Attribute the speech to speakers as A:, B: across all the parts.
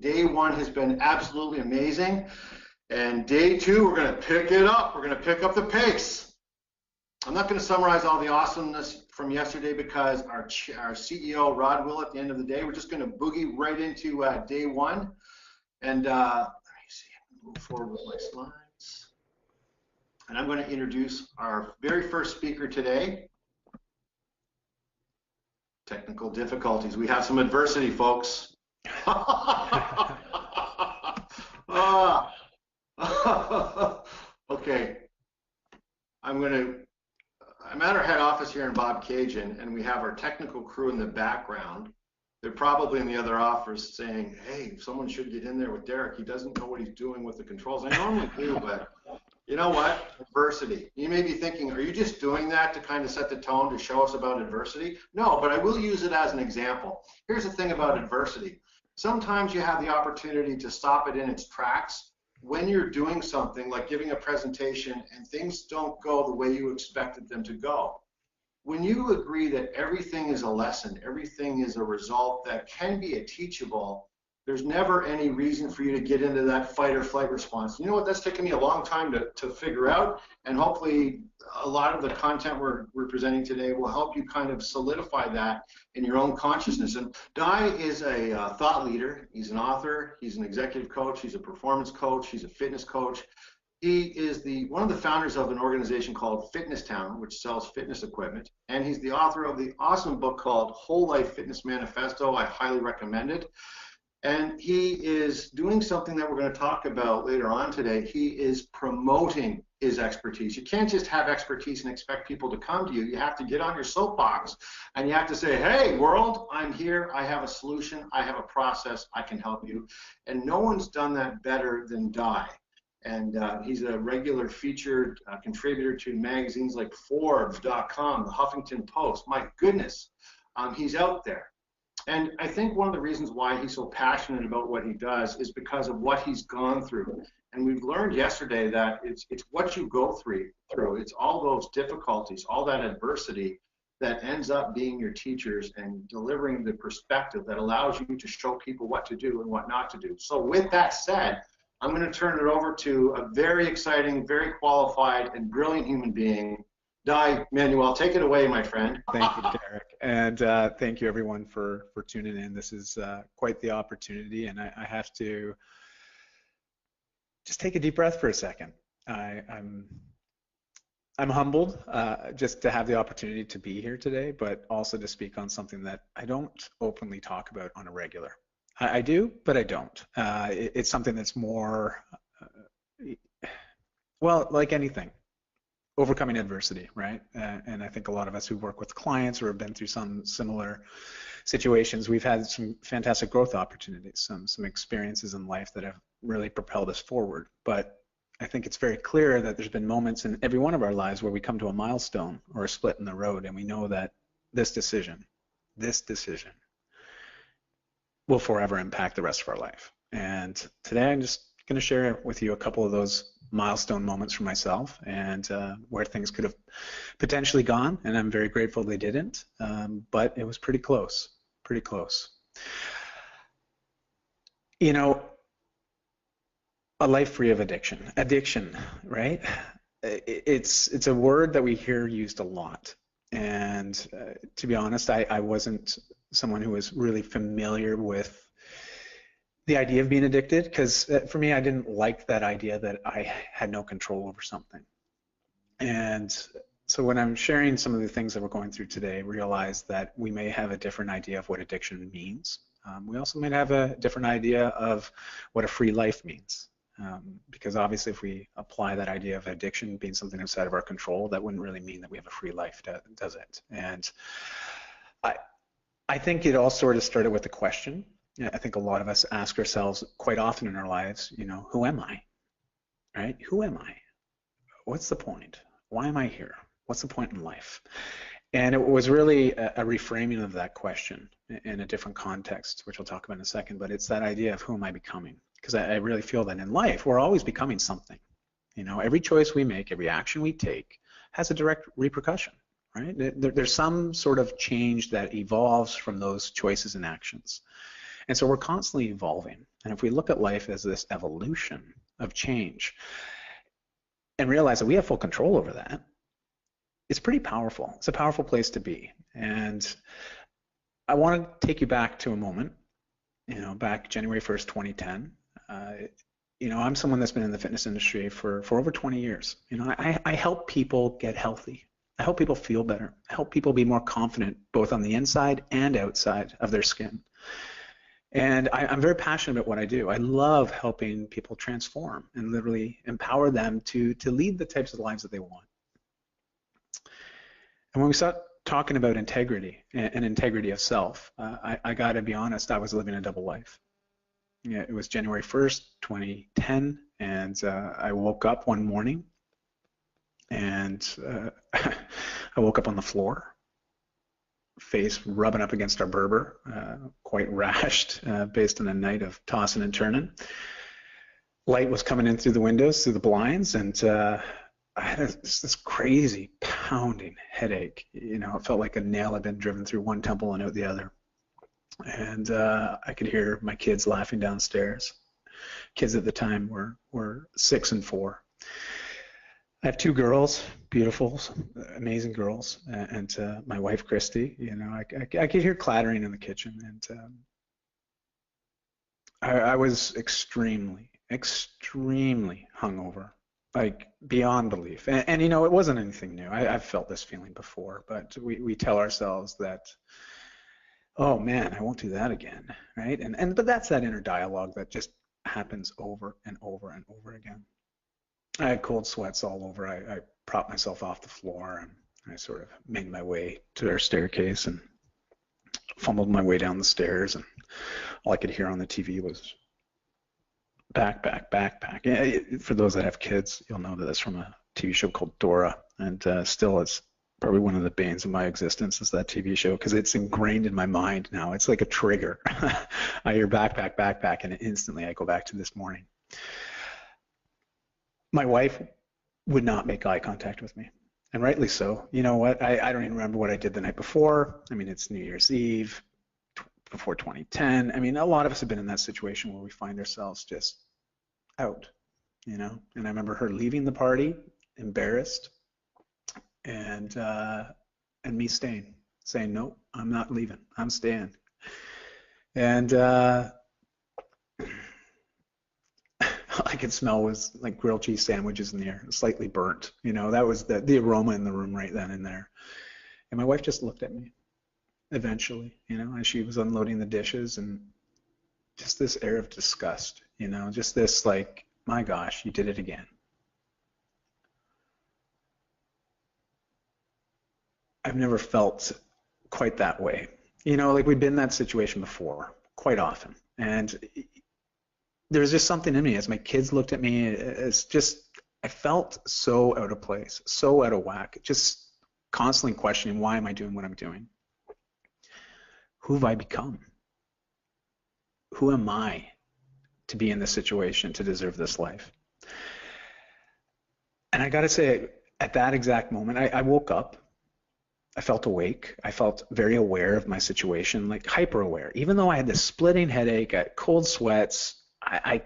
A: day one has been absolutely amazing. And day two, we're going to pick it up. We're going to pick up the pace. I'm not going to summarize all the awesomeness from yesterday because our CEO, Rod, will at the end of the day. We're just going to boogie right into day one. And let me see, move forward with my slides. And I'm going to introduce our very first speaker today. Technical difficulties. We have some adversity, folks. Okay. I'm at our head office here in Bobcaygeon, and we have our technical crew in the background. They're probably in the other office saying, hey, someone should get in there with Derek. He doesn't know what he's doing with the controls. I normally do, but you know what? Adversity. You may be thinking, are you just doing that to kind of set the tone to show us about adversity? No, but I will use it as an example. Here's the thing about adversity. Sometimes you have the opportunity to stop it in its tracks when you're doing something like giving a presentation and things don't go the way you expected them to go. When you agree that everything is a lesson, everything is a result that can be a teachable, there's never any reason for you to get into that fight or flight response. You know what, that's taken me a long time to figure out, and hopefully a lot of the content we're presenting today will help you kind of solidify that in your own consciousness. And Dai is a thought leader. He's an author, he's an executive coach, he's a performance coach, he's a fitness coach. He is one of the founders of an organization called Fitness Town, which sells fitness equipment, and he's the author of the awesome book called Whole Life Fitness Manifesto. I highly recommend it. And he is doing something that we're going to talk about later on today. He is promoting his expertise. You can't just have expertise and expect people to come to you. You have to get on your soapbox and you have to say, hey, world, I'm here. I have a solution. I have a process. I can help you. And no one's done that better than Dai. And he's a regular featured contributor to magazines like Forbes.com, the Huffington Post. My goodness, he's out there. And I think one of the reasons why he's so passionate about what he does is because of what he's gone through. And we've learned yesterday that it's what you go through. It's all those difficulties, all that adversity that ends up being your teachers and delivering the perspective that allows you to show people what to do and what not to do. So with that said, I'm going to turn it over to a very exciting, very qualified, and brilliant human being, Dai Manuel. Take it away, my friend.
B: Thank you, Derek. And thank you, everyone, for tuning in. This is quite the opportunity, and I have to just take a deep breath for a second. I'm humbled just to have the opportunity to be here today, but also to speak on something that I don't openly talk about on a regular. I do, but I don't. It's something that's more, well, like anything. Overcoming adversity, right? And I think a lot of us who work with clients or have been through some similar situations, we've had some fantastic growth opportunities, some experiences in life that have really propelled us forward. But I think it's very clear that there's been moments in every one of our lives where we come to a milestone or a split in the road, and we know that this decision will forever impact the rest of our life. And today I'm just going to share with you a couple of those milestone moments for myself and where things could have potentially gone, and I'm very grateful they didn't, but it was pretty close. You know, a life free of addiction, right? It's a word that we hear used a lot, and to be honest, I wasn't someone who was really familiar with the idea of being addicted, because for me, I didn't like that idea that I had no control over something. And so when I'm sharing some of the things that we're going through today, realize that we may have a different idea of what addiction means. We also might have a different idea of what a free life means. Because obviously if we apply that idea of addiction being something outside of our control, that wouldn't really mean that we have a free life, does it? And I think it all sort of started with a question. I think a lot of us ask ourselves quite often in our lives, you know, who am I? Right? Who am I? What's the point? Why am I here? What's the point in life? And it was really a reframing of that question in a different context, which I'll talk about in a second, but it's that idea of who am I becoming? Because I really feel that in life, we're always becoming something. You know, every choice we make, every action we take has a direct repercussion, right? There's some sort of change that evolves from those choices and actions. And so we're constantly evolving. And if we look at life as this evolution of change and realize that we have full control over that, it's pretty powerful. It's a powerful place to be. And I want to take you back to a moment, back January 1st, 2010. I'm someone that's been in the fitness industry for over 20 years. I help people get healthy. I help people feel better. I help people be more confident, both on the inside and outside of their skin. And I'm very passionate about what I do. I love helping people transform and literally empower them to lead the types of lives that they want. And when we start talking about integrity and integrity of self, I got to be honest, I was living a double life. Yeah, it was January 1st, 2010, and I woke up one morning, and I woke up on the floor, face rubbing up against our Berber, quite rashed, based on a night of tossing and turning. Light was coming in through the windows, through the blinds, and I had this crazy pounding headache. It felt like a nail had been driven through one temple and out the other. And I could hear my kids laughing downstairs. Kids at the time were 6 and 4. I have 2 girls, beautiful, amazing girls, and my wife Christy. I could hear clattering in the kitchen, and I was extremely hungover, like beyond belief. And it wasn't anything new. I've felt this feeling before, but we tell ourselves that, oh man, I won't do that again, right? But that's that inner dialogue that just happens over and over and over again. I had cold sweats all over. I propped myself off the floor, and I sort of made my way to our staircase and fumbled my way down the stairs, and all I could hear on the TV was back. Yeah, for those that have kids, you'll know that that's from a TV show called Dora, and still it's probably one of the banes of my existence is that TV show, because it's ingrained in my mind now. It's like a trigger. I hear back, and instantly I go back to this morning. My wife would not make eye contact with me, and rightly so. You know what? I don't even remember what I did the night before. I mean, it's New Year's Eve, before 2010. I mean, a lot of us have been in that situation where we find ourselves just out, And I remember her leaving the party, embarrassed, and me staying, saying, no, I'm not leaving, I'm staying. And I could smell was like grilled cheese sandwiches in the air, slightly burnt. That was the aroma in the room right then and there. And my wife just looked at me eventually, as she was unloading the dishes, and just this air of disgust, just this like, my gosh, you did it again. I've never felt quite that way. Like we've been in that situation before quite often. And there's just something in me as my kids looked at me, I felt so out of place, so out of whack, just constantly questioning, why am I doing what I'm doing? Who have I become? Who am I to be in this situation, to deserve this life? And I got to say, at that exact moment, I woke up. I felt awake. I felt very aware of my situation, like hyper aware. Even though I had this splitting headache, I had cold sweats, I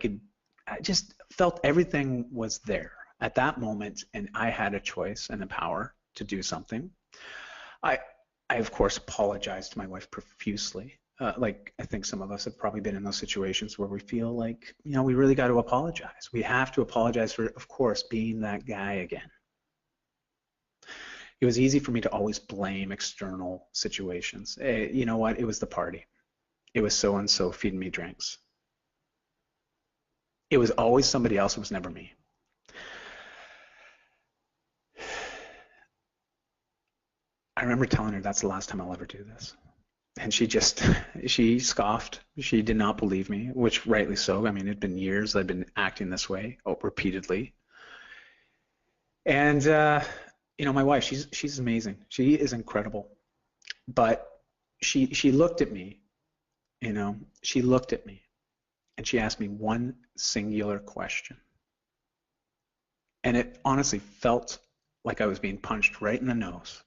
B: just felt everything was there at that moment, and I had a choice and the power to do something. I of course apologized to my wife profusely. Like I think some of us have probably been in those situations where we feel like, we really got to apologize. We have to apologize for, of course, being that guy again. It was easy for me to always blame external situations. You know what? It was the party. It was so-and-so feeding me drinks. It was always somebody else. It was never me. I remember telling her that's the last time I'll ever do this. And she scoffed. She did not believe me, which rightly so. I mean, it'd been years I'd been acting this way repeatedly. And my wife, she's amazing. She is incredible. But she looked at me, she looked at me, and she asked me one singular question. And it honestly felt like I was being punched right in the nose.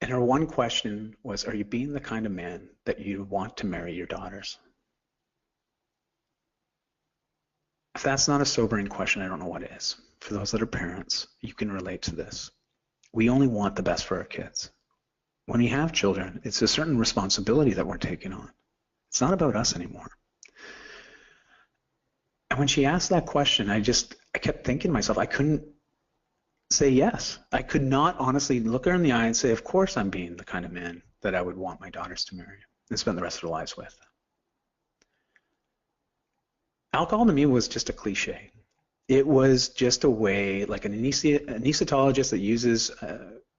B: And her one question was, are you being the kind of man that you want to marry your daughters? If that's not a sobering question, I don't know what is. For those that are parents, you can relate to this. We only want the best for our kids. When we have children, it's a certain responsibility that we're taking on. It's not about us anymore. And when she asked that question, I kept thinking to myself, I couldn't say yes. I could not honestly look her in the eye and say, of course I'm being the kind of man that I would want my daughters to marry and spend the rest of their lives with. Alcohol to me was just a cliche. It was just a way, like an anesthetologist that uses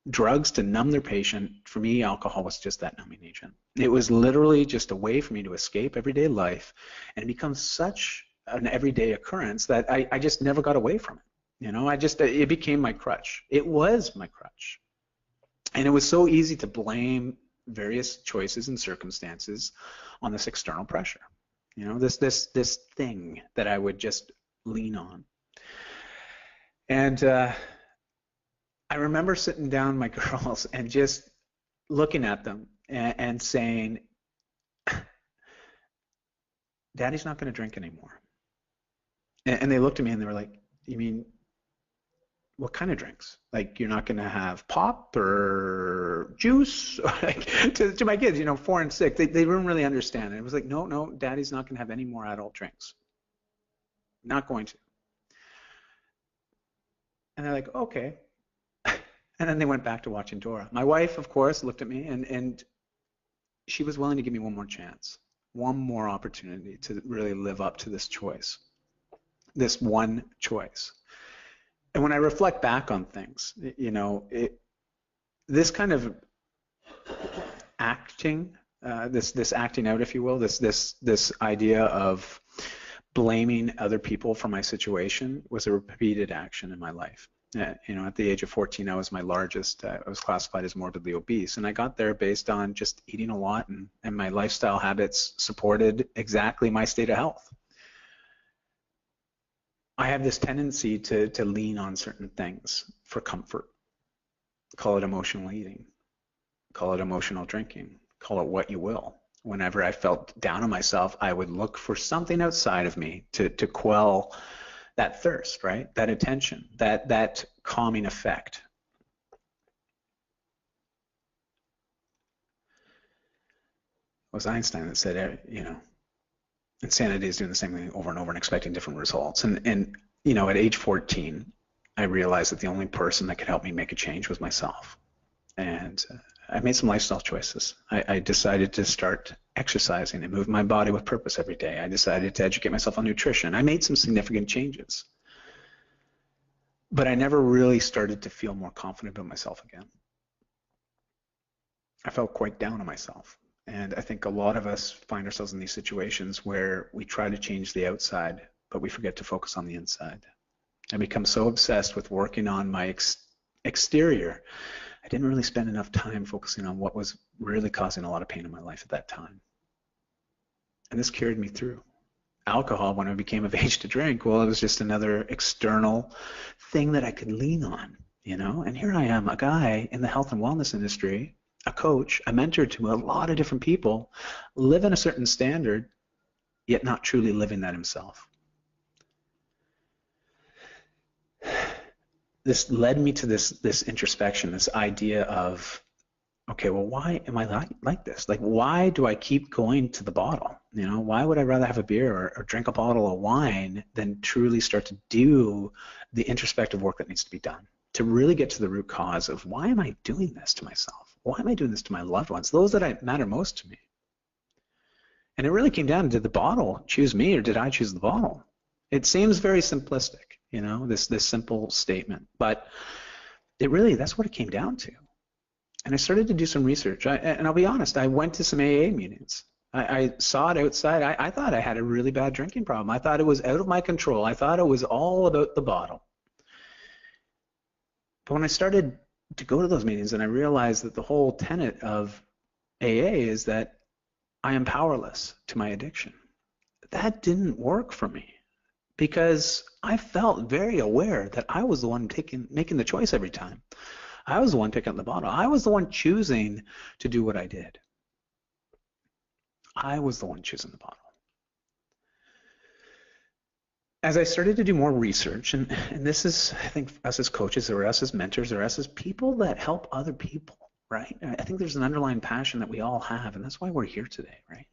B: drugs to numb their patient. For me, alcohol was just that numbing agent. It was literally just a way for me to escape everyday life, and it becomes such an everyday occurrence that I just never got away from it. You know, it became my crutch. It was my crutch. And it was so easy to blame various choices and circumstances on this external pressure. You know, this thing that I would just lean on. And I remember sitting down my girls and just looking at them and saying, Daddy's not going to drink anymore. And they looked at me and they were like, you mean, what kind of drinks? Like, you're not going to have pop or juice? Like, to my kids, 4 and 6, they didn't really understand. And it was like, no, Daddy's not going to have any more adult drinks. Not going to. And they're like, okay. And then they went back to watching Dora. My wife, of course, looked at me and she was willing to give me one more chance, one more opportunity to really live up to this choice, this one choice. And when I reflect back on things, this kind of acting, this acting out, if you will, this idea of blaming other people for my situation was a repeated action in my life. At the age of 14, I was my largest. I was classified as morbidly obese, and I got there based on just eating a lot, and my lifestyle habits supported exactly my state of health. I have this tendency to lean on certain things for comfort. Call it emotional eating. Call it emotional drinking. Call it what you will. Whenever I felt down on myself, I would look for something outside of me to quell that thirst, right? That attention, that calming effect. It was Einstein that said, insanity is doing the same thing over and over and expecting different results. And at age 14, I realized that the only person that could help me make a change was myself. And I made some lifestyle choices. I decided to start exercising and move my body with purpose every day. I decided to educate myself on nutrition. I made some significant changes. But I never really started to feel more confident about myself again. I felt quite down on myself. And I think a lot of us find ourselves in these situations where we try to change the outside, but we forget to focus on the inside. I become so obsessed with working on my exterior, I didn't really spend enough time focusing on what was really causing a lot of pain in my life at that time. And this carried me through. Alcohol, when I became of age to drink, well, it was just another external thing that I could lean on, And here I am, a guy in the health and wellness industry, a coach, a mentor to a lot of different people, living a certain standard, yet not truly living that himself. This led me to this introspection, this idea of, okay, well, why am I like this? Like, why do I keep going to the bottle? Why would I rather have a beer or drink a bottle of wine than truly start to do the introspective work that needs to be done to really get to the root cause of why am I doing this to myself? Why am I doing this to my loved ones, those that matter most to me? And it really came down to, did the bottle choose me or did I choose the bottle? It seems very simplistic, this simple statement, but that's what it came down to. And I started to do some research, and I'll be honest, I went to some AA meetings. I saw it outside. I thought I had a really bad drinking problem. I thought it was out of my control. I thought it was all about the bottle. But when I started to go to those meetings and I realized that the whole tenet of AA is that I am powerless to my addiction, that didn't work for me because I felt very aware that I was the one making the choice every time. I was the one picking up the bottle. I was the one choosing to do what I did. I was the one choosing the bottle. As I started to do more research, and this is, I think, us as coaches or us as mentors or us as people that help other people, right? I think there's an underlying passion that we all have, and that's why we're here today, right?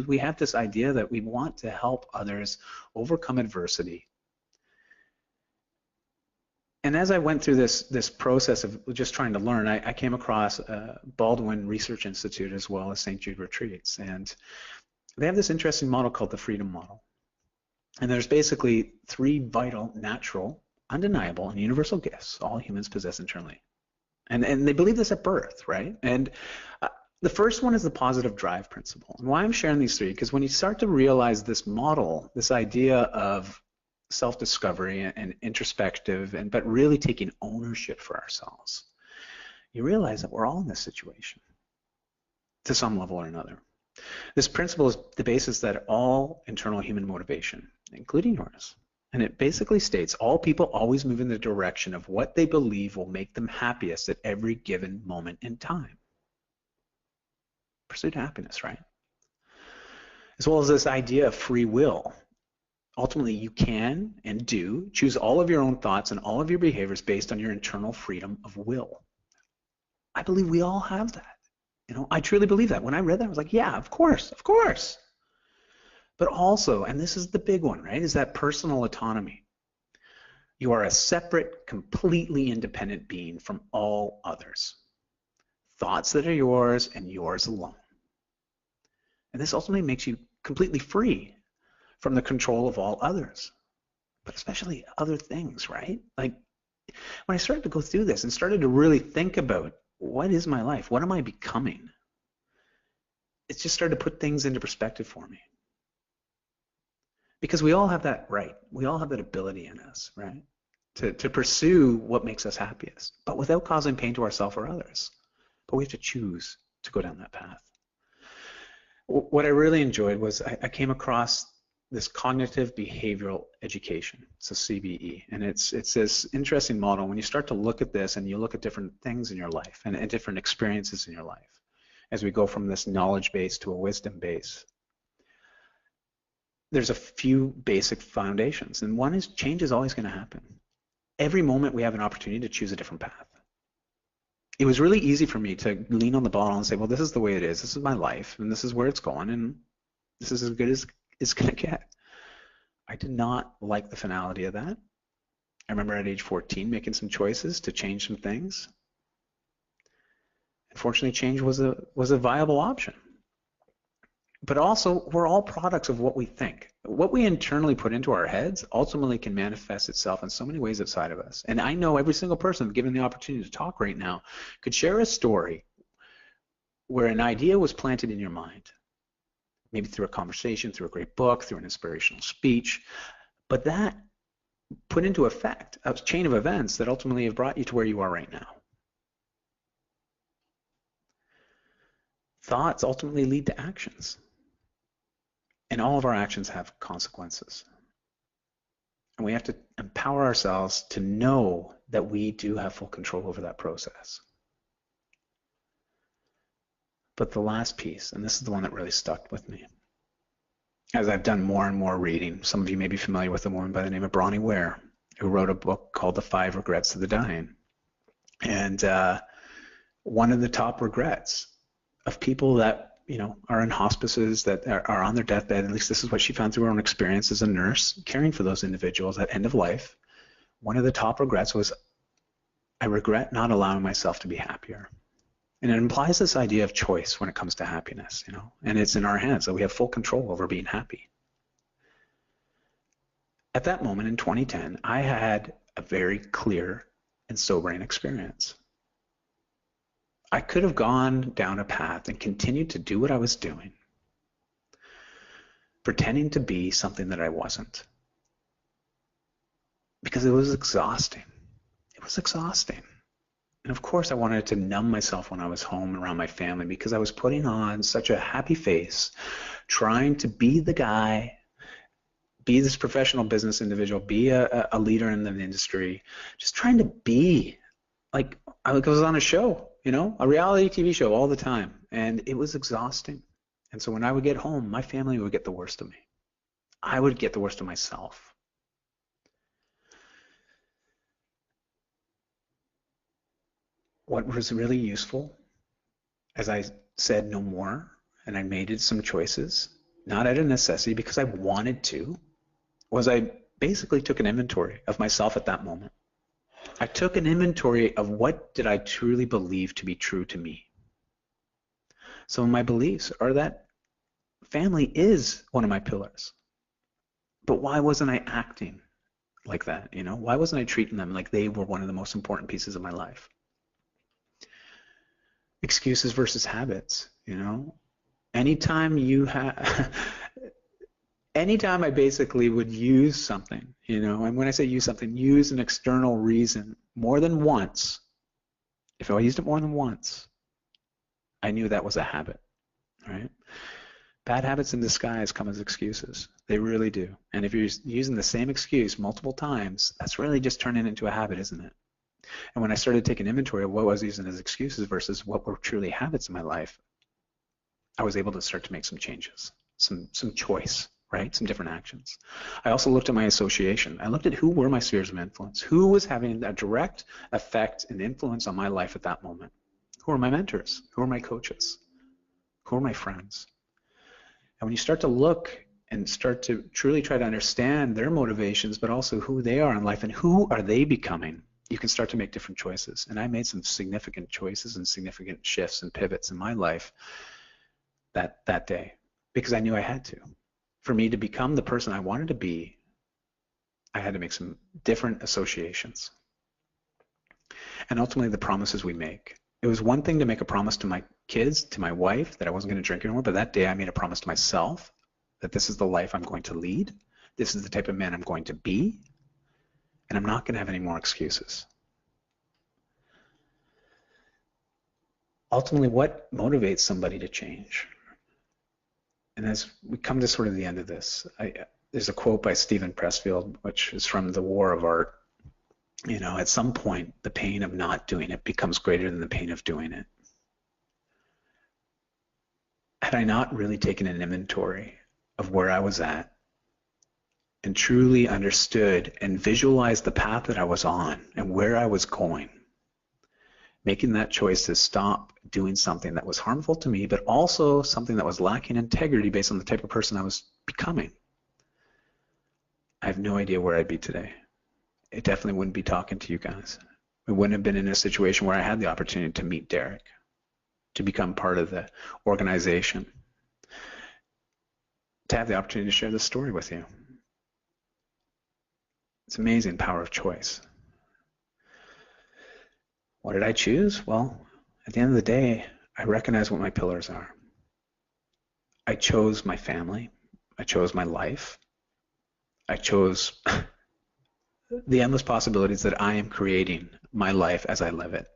B: We have this idea that we want to help others overcome adversity. And as I went through this process of just trying to learn, I came across Baldwin Research Institute as well as St. Jude Retreats, and they have this interesting model called the freedom model. And there's basically 3 vital, natural, undeniable, and universal gifts all humans possess internally. And they believe this at birth, right? And the first one is the positive drive principle. And why I'm sharing these 3, because when you start to realize this model, this idea of self-discovery and introspective, but really taking ownership for ourselves, you realize that we're all in this situation to some level or another. This principle is the basis that all internal human motivation, including yours, and it basically states all people always move in the direction of what they believe will make them happiest at every given moment in time. Pursuit of happiness, right? As well as this idea of free will. Ultimately, you can and do choose all of your own thoughts and all of your behaviors based on your internal freedom of will. I believe we all have that. You know, I truly believe that. When I read that, I was like, yeah, of course, of course. But also, and this is the big one, right, is that personal autonomy. You are a separate, completely independent being from all others. Thoughts that are yours and yours alone. And this ultimately makes you completely free from the control of all others, but especially other things, right? Like when I started to go through this and started to really think about what is my life? What am I becoming? It just started to put things into perspective for me. Because we all have that right. We all have that ability in us, right? To pursue what makes us happiest, but without causing pain to ourselves or others. But we have to choose to go down that path. What I really enjoyed was I came across this cognitive behavioral education. It's a CBE, and it's this interesting model. When you start to look at this and you look at different things in your life and different experiences in your life, as we go from this knowledge base to a wisdom base, there's a few basic foundations, and one is change is always going to happen. Every moment we have an opportunity to choose a different path. It was really easy for me to lean on the bottle and say, well, this is the way it is. This is my life, and this is where it's going, and this is as good as it's going to get. I did not like the finality of that. I remember at age 14 making some choices to change some things. Unfortunately, change was a viable option. But also, we're all products of what we think. What we internally put into our heads ultimately can manifest itself in so many ways outside of us. And I know every single person, given the opportunity to talk right now, could share a story where an idea was planted in your mind, maybe through a conversation, through a great book, through an inspirational speech, but that put into effect a chain of events that ultimately have brought you to where you are right now. Thoughts ultimately lead to actions. And all of our actions have consequences. And we have to empower ourselves to know that we do have full control over that process. But the last piece, and this is the one that really stuck with me, as I've done more and more reading, some of you may be familiar with a woman by the name of Bronnie Ware, who wrote a book called The 5 Regrets of the Dying. And one of the top regrets of people that are in hospices, that are on their deathbed, at least this is what she found through her own experience as a nurse, caring for those individuals at end of life. One of the top regrets was, I regret not allowing myself to be happier. And it implies this idea of choice when it comes to happiness, and it's in our hands that we have full control over being happy. At that moment in 2010, I had a very clear and sobering experience. I could have gone down a path and continued to do what I was doing, pretending to be something that I wasn't, because it was exhausting. It was exhausting. And of course, I wanted to numb myself when I was home around my family, because I was putting on such a happy face, trying to be the guy, be this professional business individual, be a leader in the industry, just trying to be like I was on a show, a reality TV show all the time, and it was exhausting. And so when I would get home, my family would get the worst of me. I would get the worst of myself. What was really useful, as I said no more, and I made some choices, not out of necessity because I wanted to, was I basically took an inventory of myself at that moment. I took an inventory of what did I truly believe to be true to me. Some of my beliefs are that family is one of my pillars. But why wasn't I acting like that? Why wasn't I treating them like they were one of the most important pieces of my life? Excuses versus habits, Anytime you have, anytime I basically would use something, and when I say use something, use an external reason more than once. If I used it more than once, I knew that was a habit, right? Bad habits in disguise come as excuses. They really do. And if you're using the same excuse multiple times, that's really just turning into a habit, isn't it? And when I started taking inventory of what I was using as excuses versus what were truly habits in my life, I was able to start to make some changes, some choice, right? Some different actions. I also looked at my association. I looked at who were my spheres of influence, who was having a direct effect and influence on my life at that moment. Who are my mentors? Who are my coaches? Who are my friends? And when you start to look and start to truly try to understand their motivations, but also who they are in life and who are they becoming, you can start to make different choices. And I made some significant choices and significant shifts and pivots in my life that day because I knew I had to. For me to become the person I wanted to be, I had to make some different associations. And ultimately, the promises we make. It was one thing to make a promise to my kids, to my wife, that I wasn't going to drink anymore, but that day I made a promise to myself that this is the life I'm going to lead, this is the type of man I'm going to be, and I'm not going to have any more excuses. Ultimately, what motivates somebody to change? And as we come to sort of the end of this, there's a quote by Stephen Pressfield, which is from The War of Art. At some point, the pain of not doing it becomes greater than the pain of doing it. Had I not really taken an inventory of where I was at and truly understood and visualized the path that I was on and where I was going, making that choice to stop doing something that was harmful to me, but also something that was lacking integrity based on the type of person I was becoming, I have no idea where I'd be today. It definitely wouldn't be talking to you guys. We wouldn't have been in a situation where I had the opportunity to meet Derek, to become part of the organization, to have the opportunity to share this story with you. It's amazing power of choice. What did I choose? Well, at the end of the day, I recognize what my pillars are. I chose my family. I chose my life. I chose the endless possibilities that I am creating my life as I live it.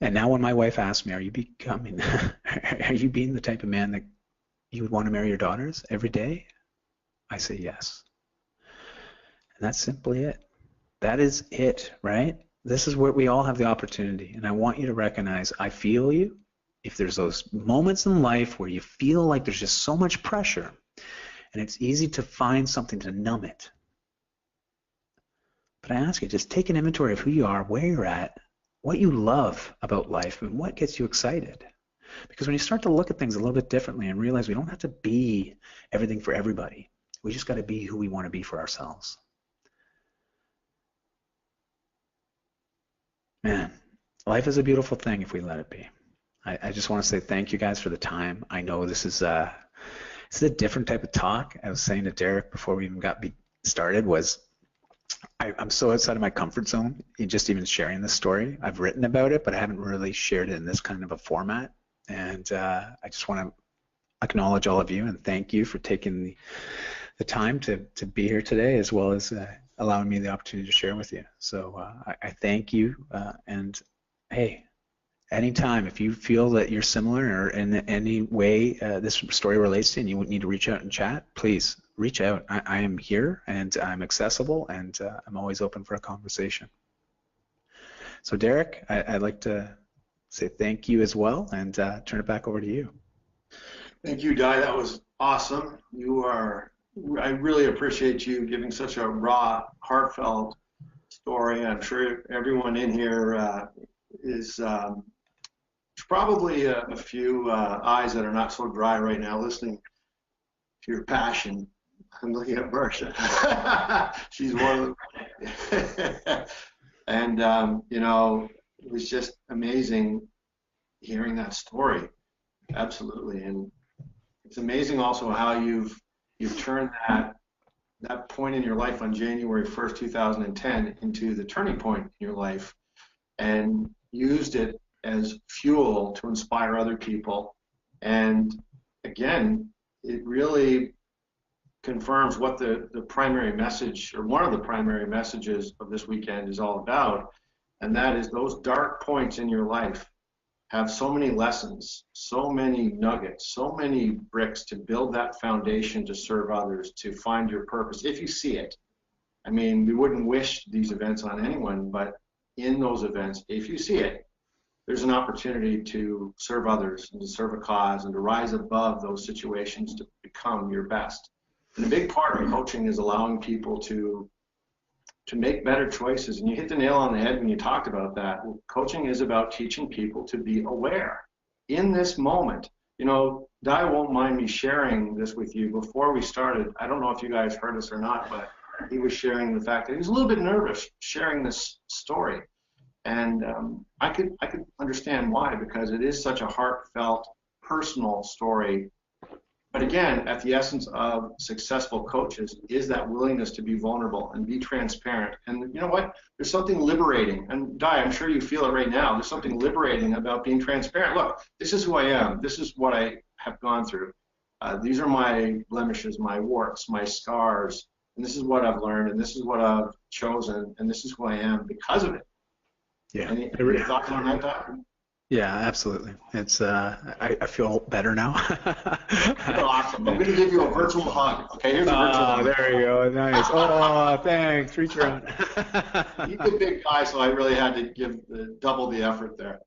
B: And now when my wife asks me, are you being the type of man that you would want to marry your daughters every day? I say yes. And that's simply it. That is it, right? This is where we all have the opportunity. And I want you to recognize, I feel you. If there's those moments in life where you feel like there's just so much pressure, and it's easy to find something to numb it. But I ask you, just take an inventory of who you are, where you're at, what you love about life, and what gets you excited. Because when you start to look at things a little bit differently and realize we don't have to be everything for everybody, we just got to be who we want to be for ourselves. Man, life is a beautiful thing if we let it be. I just want to say thank you guys for the time. I know this is a different type of talk. I was saying to Derek before we even got started was I'm so outside of my comfort zone in just even sharing this story. I've written about it, but I haven't really shared it in this kind of a format. And I just want to acknowledge all of you and thank you for taking the time to be here today, as well as allowing me the opportunity to share with you. So I thank you. And hey, anytime if you feel that you're similar or in any way this story relates to you and you need to reach out and chat, please reach out. I am here and I'm accessible and I'm always open for a conversation. So Derek, I'd like to say thank you as well and turn it back over to you.
A: Thank you, Dai. That was awesome. I really appreciate you giving such a raw, heartfelt story. I'm sure everyone in here is probably a few eyes that are not so dry right now listening to your passion. I'm looking at Marcia. She's one of them. And, it was just amazing hearing that story. Absolutely. And it's amazing also how you've turned that point in your life on January 1st, 2010 into the turning point in your life and used it as fuel to inspire other people. And again, it really confirms what the primary message, or one of the primary messages of this weekend is all about, and that is those dark points in your life have so many lessons, so many nuggets, so many bricks to build that foundation to serve others, to find your purpose, if you see it. I mean, we wouldn't wish these events on anyone, but in those events, if you see it, there's an opportunity to serve others and to serve a cause and to rise above those situations to become your best. And a big part of coaching is allowing people to make better choices. And you hit the nail on the head when you talked about that. Coaching is about teaching people to be aware in this moment. Dai won't mind me sharing this with you. Before we started, I don't know if you guys heard us or not, but he was sharing the fact that he was a little bit nervous sharing this story. And I could understand why, because it is such a heartfelt, personal story. But again, at the essence of successful coaches is that willingness to be vulnerable and be transparent. And you know what? There's something liberating. And Dai, I'm sure you feel it right now. There's something liberating about being transparent. Look, this is who I am. This is what I have gone through. These are my blemishes, my warts, my scars. And this is what I've learned. And this is what I've chosen. And this is who I am because of it.
B: Yeah.
A: Any thoughts on that, Dai?
B: Yeah, absolutely. It's I feel better now.
A: Awesome. I'm going to give you a virtual hug. Okay, here's a virtual hug.
B: There you go. Nice. Oh, thanks. Reach around.
A: He's a big guy, so I really had to give double the effort there.